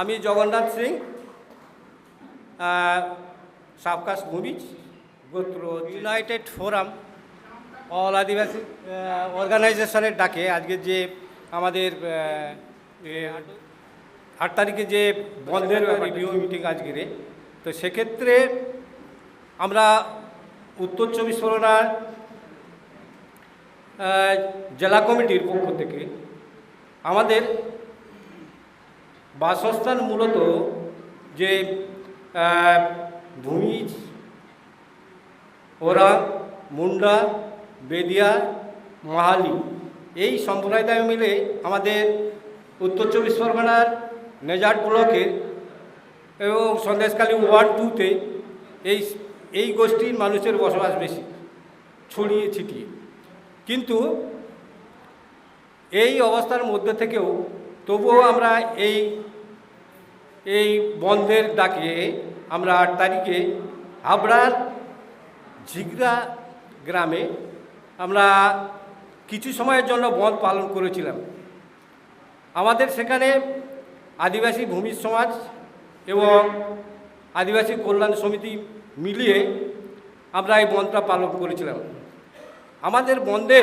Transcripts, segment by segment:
আমি জগন্নাথ সিং, সাবকাস্ট ভূমিজ, গোত্র United forum all আদিবাসী অর্গানাইজেশনের ডাকে আজকে যে আমাদের 8 তারিখে যে বন্ধের রিভিউ মিটিং আজকের, তো সেক্ষেত্রে আমরা উত্তর 24 পরগনার জেলা কমিটির পক্ষ থেকে আমাদের বাসস্থান মূলত যে ভূমিজ, ওরা, মুন্ডা, বেদিয়া, মাহালি এই সম্প্রদায় মিলে আমাদের উত্তর 24 পরগনার নেজাট ব্লকের এবং সন্দেশখালী ওয়ার্ড 2-তে এই গোষ্ঠীর মানুষের বসবাস বেশি ছড়িয়ে ছিটিয়ে। কিন্তু এই অবস্থার মধ্যে থেকেও তবুও আমরা এই বন্ধের ডাকে আমরা 8 তারিখে হাবড়ার ঝিগড়া গ্রামে আমরা কিছু সময়ের জন্য বন্ধ পালন করেছিলাম। আমাদের সেখানে আদিবাসী ভূমি সমাজ এবং আদিবাসী কল্যাণ সমিতি মিলিয়ে আমরা এই বন্ধটা পালন করেছিলাম। আমাদের বন্ধে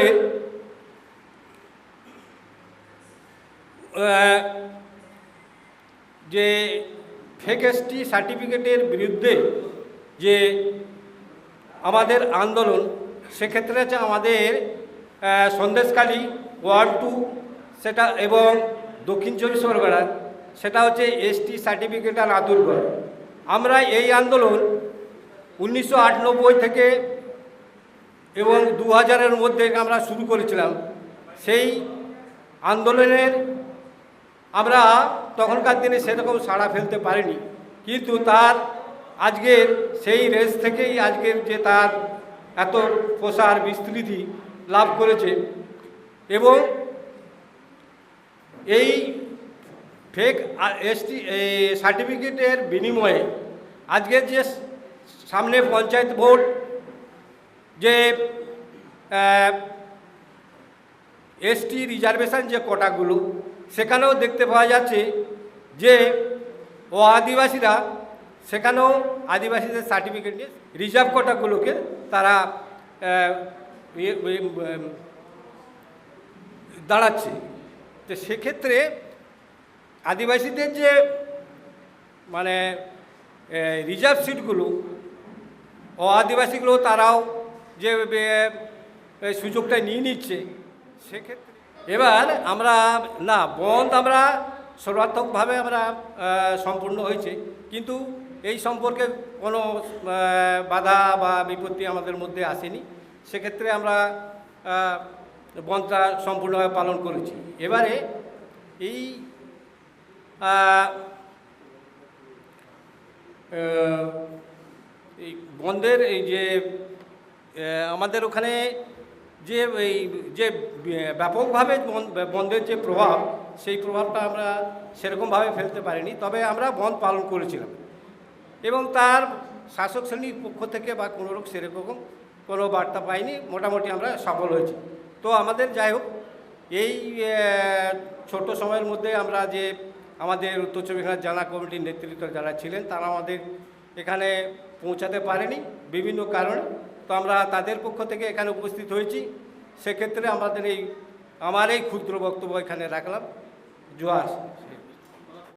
যে ফেক এসটি সার্টিফিকেটের বিরুদ্ধে যে আমাদের আন্দোলন, সেক্ষেত্রে হচ্ছে আমাদের সন্দেশখালী ওয়ার্ড 2 সেটা এবং দক্ষিণ 24 পরগনা সেটা হচ্ছে এসটি সার্টিফিকেট আর আতুরগড়। আমরা এই আন্দোলন 1998 থেকে এবং 2000-এর মধ্যে আমরা শুরু করেছিলাম। সেই আন্দোলনের আমরা তখনকার দিনে সেরকম সাড়া ফেলতে পারিনি, কিন্তু তার আজকের সেই রেস থেকেই আজকের যে তার এত প্রসার বিস্তৃতি লাভ করেছে এবং এই ফেক এসটি সার্টিফিকেটের বিনিময়ে আজকের যে সামনে পঞ্চায়েত ভোট যে এসটি রিজার্ভেশন যে কোটাগুলো, সেখানেও দেখতে পাওয়া যাচ্ছে যে আদিবাসীরা সেখানেও আদিবাসীদের সার্টিফিকেট নিয়ে রিজার্ভ কোটাগুলোকে তারা দাঁড়াচ্ছে। তো সেক্ষেত্রে আদিবাসীদের যে মানে রিজার্ভ সিটগুলো আদিবাসীগুলো তারাও যে সুযোগটা নিয়ে নিচ্ছে, সেক্ষেত্রে এবার আমরা না বন্ধ আমরা সর্বাত্মকভাবে আমরা সম্পূর্ণ হয়েছে, কিন্তু এই সম্পর্কে কোনো বাধা বা বিপত্তি আমাদের মধ্যে আসেনি। সেক্ষেত্রে আমরা বন্ধটা সম্পূর্ণভাবে পালন করেছি। এবারে এই বন্ধের এই যে আমাদের ওখানে যে ব্যাপকভাবে বন্ধের যে প্রভাব, সেই প্রভাবটা আমরা সেরকমভাবে ফেলতে পারিনি, তবে আমরা বন্ধ পালন করেছিলাম এবং তার শাসক শ্রেণীর পক্ষ থেকে বা কোনোরকম সেরকম কোনো বার্তা পাইনি। মোটামুটি আমরা সফল হয়েছি। তো আমাদের যাই হোক, এই ছোট সময়ের মধ্যে আমরা যে আমাদের উত্তর 24 পরগনা জেলা কমিটির নেতৃত্ব যারা ছিলেন তারা আমাদের এখানে পৌঁছাতে পারেনি বিভিন্ন কারণে, তো আমরা তাদের পক্ষ থেকে এখানে উপস্থিত হয়েছি। সেক্ষেত্রে আমার এই ক্ষুদ্র বক্তব্য এখানে রাখলাম। জোহার।